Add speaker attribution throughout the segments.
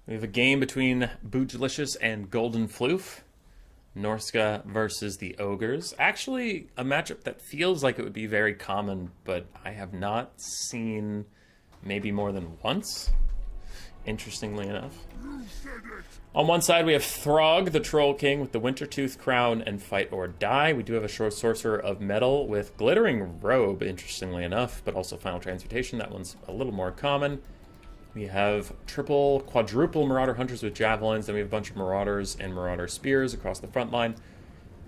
Speaker 1: We have a game between Bootdelicious and Golden Floof. Norska versus the Ogres. Actually, a matchup that feels like it would be very common, but I have not seen maybe more than once, interestingly enough. On one side, we have Throg, the Troll King, with the Wintertooth Crown and Fight or Die. We do have a short Sorcerer of Metal with Glittering Robe, interestingly enough, but also Final Transmutation. That one's a little more common. We have quadruple Marauder Hunters with Javelins. Then we have a bunch of Marauders and Marauder Spears across the front line.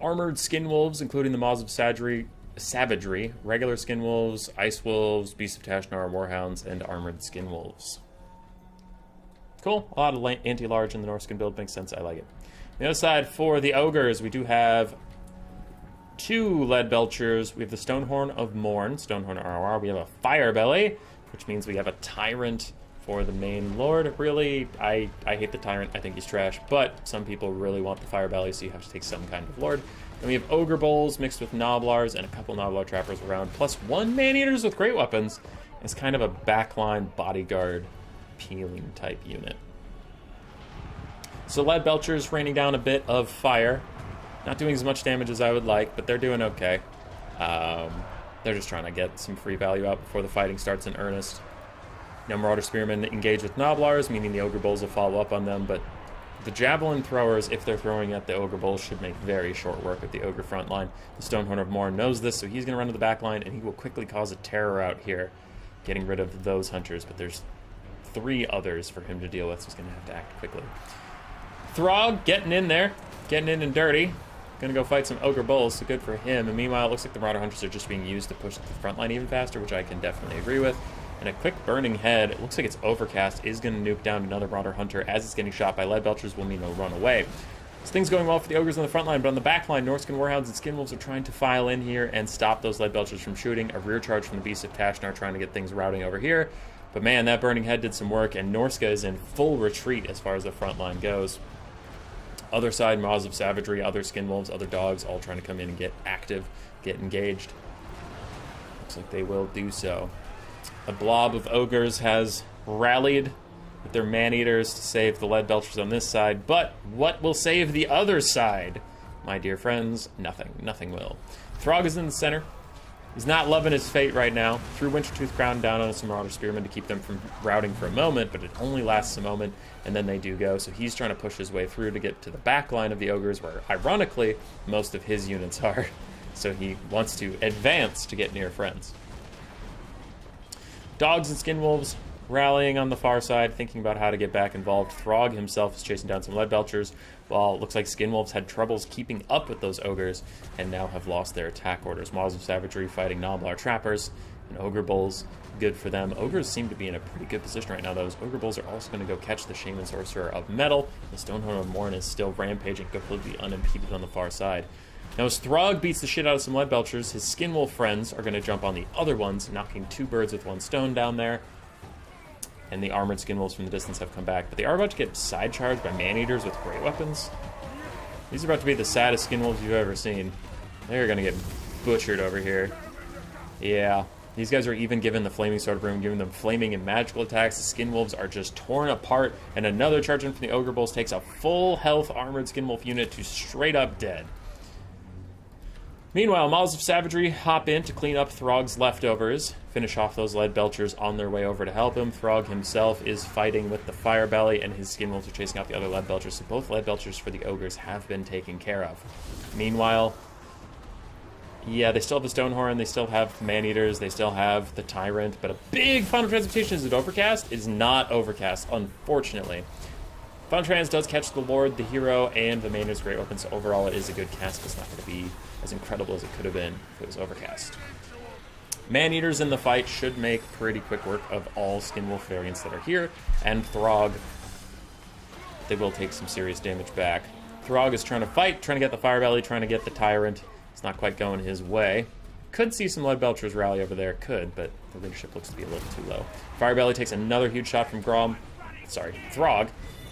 Speaker 1: Armored Skin Wolves, including the Maws of Savagery, regular Skin Wolves, Ice Wolves, Beasts of Tashnar, Warhounds, and Armored Skin Wolves. Cool. A lot of anti-large in the Norscan build. Makes sense. I like it. On the other side, for the Ogres, we do have two Lead Belchers. We have the Stonehorn of Morn, Stonehorn RR. We have a Firebelly, which means we have a Tyrant for the main lord. Really, I hate the Tyrant. I think he's trash, but some people really want the Firebelly, so you have to take some kind of lord. Then we have Ogre Bowls mixed with Gnoblars and a couple Gnoblar Trappers around, plus one Man-Eaters with Great Weapons. It's kind of a backline bodyguard peeling type unit. So Lead Belchers raining down a bit of fire. Not doing as much damage as I would like, but they're doing okay. They're just trying to get some free value out before the fighting starts in earnest. Now Marauder Spearmen engage with Gnoblars, meaning the Ogre Bulls will follow up on them, but the Javelin throwers, if they're throwing at the Ogre Bulls, should make very short work of the Ogre front line. The Stonehorn of Morn knows this, so he's going to run to the back line, and he will quickly cause a terror out here, getting rid of those hunters, but there's three others for him to deal with, so he's going to have to act quickly. Throg getting in there, getting in and dirty. Going to go fight some Ogre Bulls, so good for him. And meanwhile, it looks like the Marauder Hunters are just being used to push the front line even faster, which I can definitely agree with. And a quick Burning Head, it looks like it's Overcast, is going to nuke down another Marauder Hunter as it's getting shot by Lead Belchers, will mean he'll run away. So things going well for the Ogres on the front line, but on the back line, Norscan Warhounds and Skin Wolves are trying to file in here and stop those Lead Belchers from shooting. A rear charge from the Beasts of Tashnar trying to get things routing over here. But man, that Burning Head did some work, and Norska is in full retreat as far as the front line goes. Other side, Maws of Savagery, other Skin Wolves, other dogs, all trying to come in and get active, get engaged. Looks like they will do so. A blob of Ogres has rallied with their Man-Eaters to save the Lead Belchers on this side, but what will save the other side? My dear friends, nothing. Nothing will. Throg is in the center. He's not loving his fate right now. Threw Wintertooth Crown down on some Marauder Spearmen to keep them from routing for a moment, but it only lasts a moment, and then they do go. So he's trying to push his way through to get to the back line of the Ogres, where, ironically, most of his units are. So he wants to advance to get near friends. Dogs and Skin Wolves rallying on the far side, thinking about how to get back involved. Throg himself is chasing down some Lead Belchers, while it looks like Skin Wolves had troubles keeping up with those Ogres and now have lost their attack orders. Maws of Savagery fighting Gnoblar Trappers and Ogre Bulls. Good for them. Ogres seem to be in a pretty good position right now. Those Ogre Bulls are also going to go catch the Shaman Sorcerer of Metal. The Stonehorn of Morn is still rampaging completely unimpeded on the far side. Now, as Throg beats the shit out of some Lead Belchers, his Skin Wolf friends are going to jump on the other ones, knocking two birds with one stone down there. And the armored Skin Wolves from the distance have come back, but they are about to get side charged by Man-Eaters with great weapons. These are about to be the saddest Skin Wolves you've ever seen. They're going to get butchered over here. Yeah, these guys are even given the Flaming Sword of Ruin, giving them flaming and magical attacks. The Skin Wolves are just torn apart, and another charge in from the Ogre Bulls takes a full health armored Skin Wolf unit to straight up dead. Meanwhile, Maws of Savagery hop in to clean up Throg's leftovers, finish off those Lead Belchers on their way over to help him. Throg himself is fighting with the Firebelly, and his Skin Wolves are chasing out the other Lead Belchers, so both Lead Belchers for the Ogres have been taken care of. Meanwhile, yeah, they still have the Stonehorn, they still have Man-Eaters, they still have the Tyrant, but a big Final Transmutation. Is it Overcast? It is not Overcast, unfortunately. Final Trans does catch the Lord, the Hero, and the Man-Eater's great weapon, so overall it is a good cast, but it's not going to be as incredible as it could have been if it was Overcast. Man-Eaters in the fight should make pretty quick work of all Skin Wolf variants that are here, and Throg, they will take some serious damage back. Throg is trying to fight, trying to get the Firebelly, trying to get the Tyrant. It's not quite going his way. Could see some Lead Belchers rally over there, but the leadership looks to be a little too low. Firebelly takes another huge shot from Throg,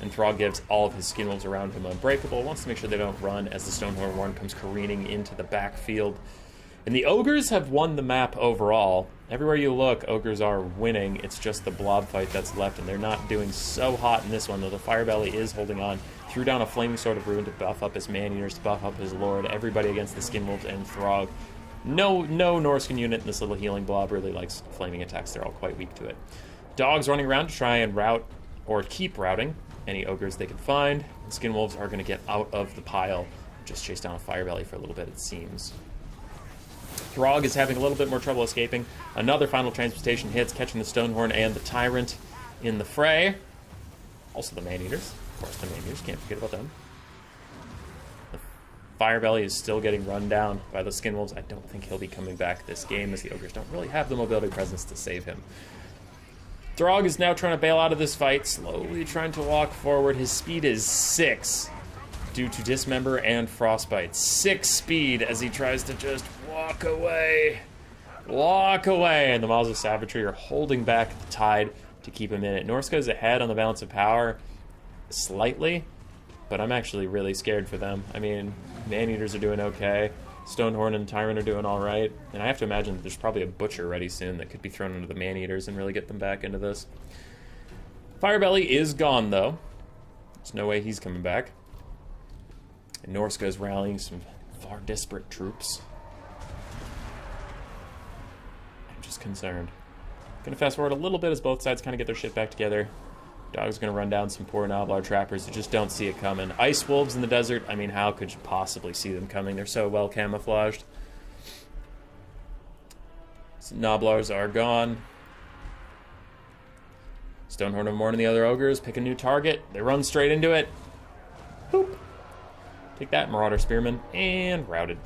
Speaker 1: and Throg gives all of his Skin Wolves around him unbreakable, wants to make sure they don't run as the Stonehorn Warren comes careening into the backfield. And the Ogres have won the map overall. Everywhere you look, Ogres are winning. It's just the blob fight that's left, and they're not doing so hot in this one, though the Firebelly is holding on. Threw down a Flaming Sword of Ruin to buff up his Man-Eaters, to buff up his Lord. Everybody against the Skinwolves and Throg. No Norscan unit in this little healing blob really likes flaming attacks. They're all quite weak to it. Dogs running around to try and route, or keep routing, any Ogres they can find. The Skinwolves are going to get out of the pile. Just chase down a Firebelly for a little bit, it seems. Throg is having a little bit more trouble escaping. Another final transmutation hits, catching the Stonehorn and the Tyrant in the fray. Also the Man-Eaters. Of course, the Man-Eaters, can't forget about them. The Firebelly is still getting run down by the Skinwolves. I don't think he'll be coming back this game, as the Ogres don't really have the mobility presence to save him. Throg is now trying to bail out of this fight, slowly trying to walk forward. His speed is 6 due to Dismember and Frostbite. 6 speed as he tries to just walk away. Walk away. And the Maws of Savagery are holding back the tide to keep him in it. Norsca is ahead on the balance of power slightly, but I'm actually really scared for them. I mean, Man-Eaters are doing okay. Stonehorn and Tyrant are doing all right. And I have to imagine that there's probably a Butcher ready soon that could be thrown into the Man-Eaters and really get them back into this. Firebelly is gone, though. There's no way he's coming back. And Norsca is rallying some far disparate troops. I'm just concerned. Gonna fast forward a little bit as both sides kind of get their shit back together. Dog's gonna run down some poor Gnoblar trappers who just don't see it coming. Ice Wolves in the desert, I mean, how could you possibly see them coming? They're so well camouflaged. So Gnoblars are gone. Stonehorn and Morn and the other Ogres pick a new target. They run straight into it. Boop. Take that, Marauder Spearman, and routed.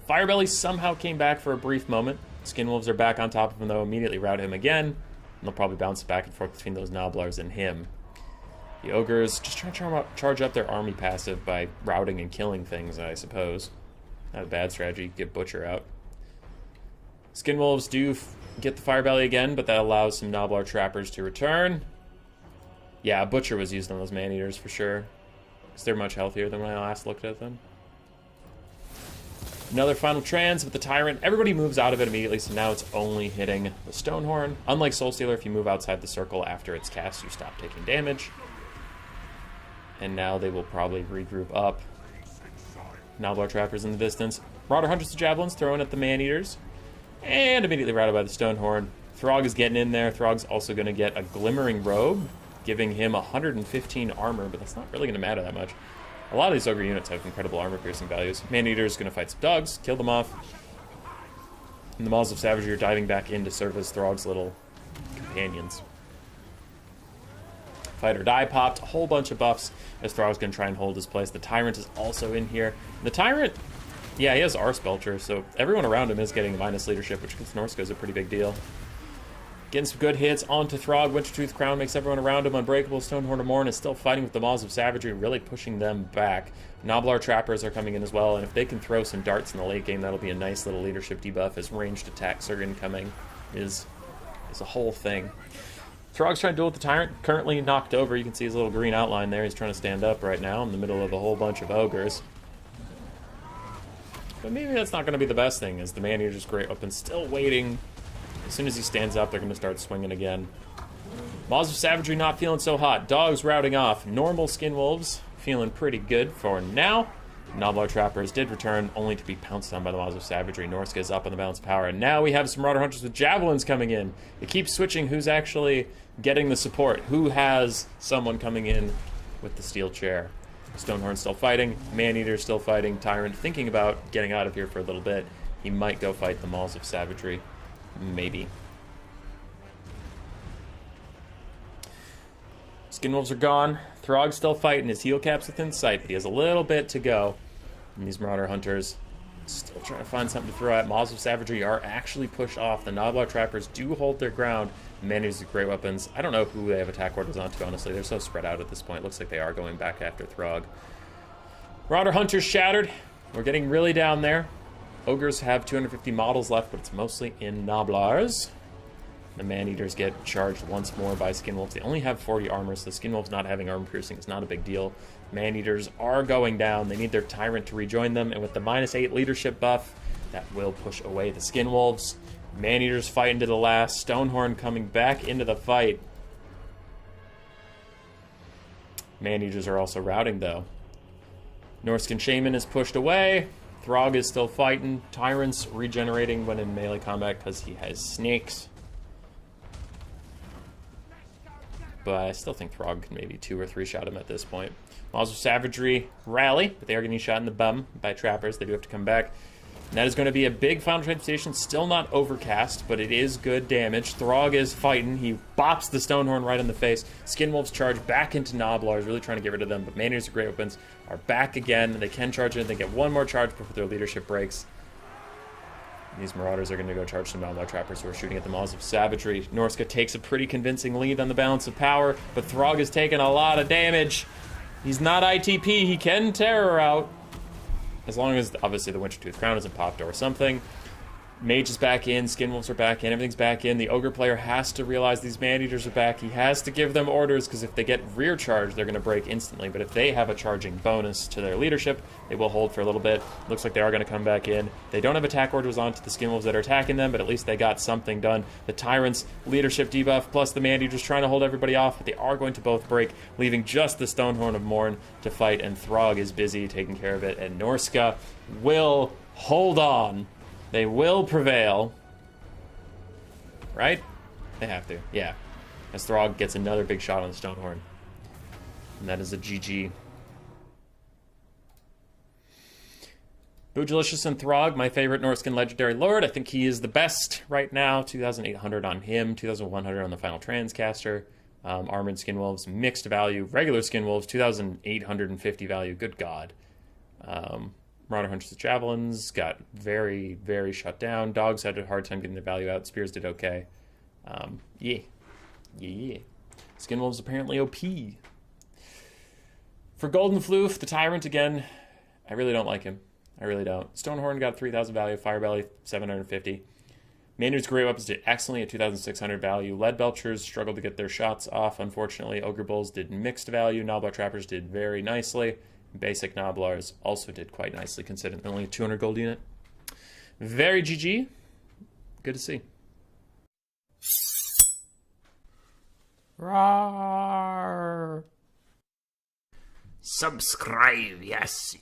Speaker 1: Firebelly somehow came back for a brief moment. Skinwolves are back on top of him, though, immediately rout him again. And they'll probably bounce back and forth between those Gnoblars and him. The Ogres just trying to charge up their army passive by routing and killing things, I suppose. Not a bad strategy, get Butcher out. Skinwolves do get the Firebelly again, but that allows some Gnoblar trappers to return. Yeah, Butcher was used on those Man-Eaters for sure, because they're much healthier than when I last looked at them. Another final trans with the Tyrant. Everybody moves out of it immediately, so now it's only hitting the Stonehorn. Unlike Soulstealer, if you move outside the circle after it's cast, you stop taking damage. And now they will probably regroup up. Gnoblar trappers in the distance. Marauder Hunters to Javelins throwing at the Man-Eaters. And immediately routed by the Stonehorn. Throg is getting in there. Throg's also going to get a Glimmering Robe, giving him 115 armor, but that's not really going to matter that much. A lot of these Ogre units have incredible armor-piercing values. Man-Eater is going to fight some dogs, kill them off. And the Maws of Savagery are diving back in to serve as Throg's little companions. Fight or Die popped, a whole bunch of buffs as Throg's going to try and hold his place. The Tyrant is also in here. The Tyrant, yeah, he has Arspelcher, so everyone around him is getting minus leadership, which against Norsca is a pretty big deal. Getting some good hits onto Throg. Wintertooth Crown makes everyone around him unbreakable. Stonehorn of Morn is still fighting with the Maws of Savagery, really pushing them back. Gnoblar Trappers are coming in as well, and if they can throw some darts in the late game, that'll be a nice little leadership debuff, as ranged attacks are incoming is a whole thing. Throg's trying to duel with the Tyrant, currently knocked over. You can see his little green outline there. He's trying to stand up right now in the middle of a whole bunch of Ogres. But maybe that's not going to be the best thing, as the Man-Eater's great weapon still waiting. As soon as he stands up, they're going to start swinging again. Maws of Savagery not feeling so hot. Dogs routing off. Normal Skinwolves feeling pretty good for now. Gnoblar Trappers did return, only to be pounced on by the Maws of Savagery. Norsca is up on the balance of power. And now we have some Marauder Hunters with Javelins coming in. It keeps switching who's actually getting the support. Who has someone coming in with the steel chair. Stonehorn still fighting. Man-Eater still fighting. Tyrant thinking about getting out of here for a little bit. He might go fight the Maws of Savagery. Maybe. Skinwolves are gone. Throg's still fighting. His heel cap's within sight, but he has a little bit to go. And these Marauder Hunters still trying to find something to throw at. Maws of Savagery are actually pushed off. The Gnoblar Trappers do hold their ground. Man-Eaters with great weapons. I don't know who they have attack orders on, to be honestly. They're so spread out at this point. Looks like they are going back after Throg. Marauder Hunters shattered. We're getting really down there. Ogres have 250 models left, but it's mostly in Gnoblars. The Man-Eaters get charged once more by Skinwolves. They only have 40 armor, so the Skinwolves not having armor piercing is not a big deal. Man-Eaters are going down. They need their Tyrant to rejoin them, and with the -8 leadership buff, that will push away the Skinwolves. Man-Eaters fighting to the last. Stonehorn coming back into the fight. Man-Eaters are also routing, though. Norscan Shaman is pushed away. Throg is still fighting. Tyrant's regenerating when in melee combat because he has snakes. But I still think Throg can maybe 2 or 3 shot him at this point. Laws of Savagery rally, but they are getting shot in the bum by trappers. They do have to come back. And that is going to be a big Final Transmutation. Still not overcast, but it is good damage. Throg is fighting. He bops the Stonehorn right in the face. Skinwolves charge back into Gnoblars, really trying to get rid of them. But Man-Eaters and Great Weapons are back again. They can charge in. They get one more charge before their leadership breaks. These Marauders are going to go charge some Gnoblars trappers who are shooting at the Maws of Savagery. Norsca takes a pretty convincing lead on the balance of power, but Throg is taking a lot of damage. He's not ITP. He can Terror out. As long as, obviously, the Wintertooth Crown isn't popped or something. Mage is back in. Skinwolves are back in. Everything's back in. The Ogre player has to realize these Man-Eaters are back. He has to give them orders, because if they get rear charge, they're going to break instantly. But if they have a charging bonus to their leadership, they will hold for a little bit. Looks like they are going to come back in. They don't have attack orders onto the Skinwolves that are attacking them, but at least they got something done. The Tyrant's leadership debuff, plus the Man-Eaters trying to hold everybody off, but they are going to both break, leaving just the Stonehorn of Morn to fight, and Throg is busy taking care of it, and Norsca will hold on. They will prevail. Right? They have to, yeah. As Throg gets another big shot on the Stonehorn. And that is a GG. Boojilicious and Throg, my favorite Norscan Legendary Lord. I think he is the best right now. 2,800 on him, 2,100 on the Final Transcaster. Armored Skinwolves, mixed value. Regular Skinwolves, 2,850 value. Good God. Marauder Hunters with Javelins got very, very shut down. Dogs had a hard time getting their value out. Spears did okay. Yeah. Skinwolves apparently OP. For Golden Floof, the Tyrant again, I really don't like him. I really don't. Stonehorn got 3,000 value. Firebelly, 750. Man-Eaters Great Weapons did excellently at 2,600 value. Lead Belchers struggled to get their shots off, unfortunately. Ogre Bulls did mixed value. Gnoblar Trappers did very nicely. Basic Gnoblars also did quite nicely, considering only a 200 gold unit. Very GG. Good to see. Rawr.
Speaker 2: Subscribe, yes.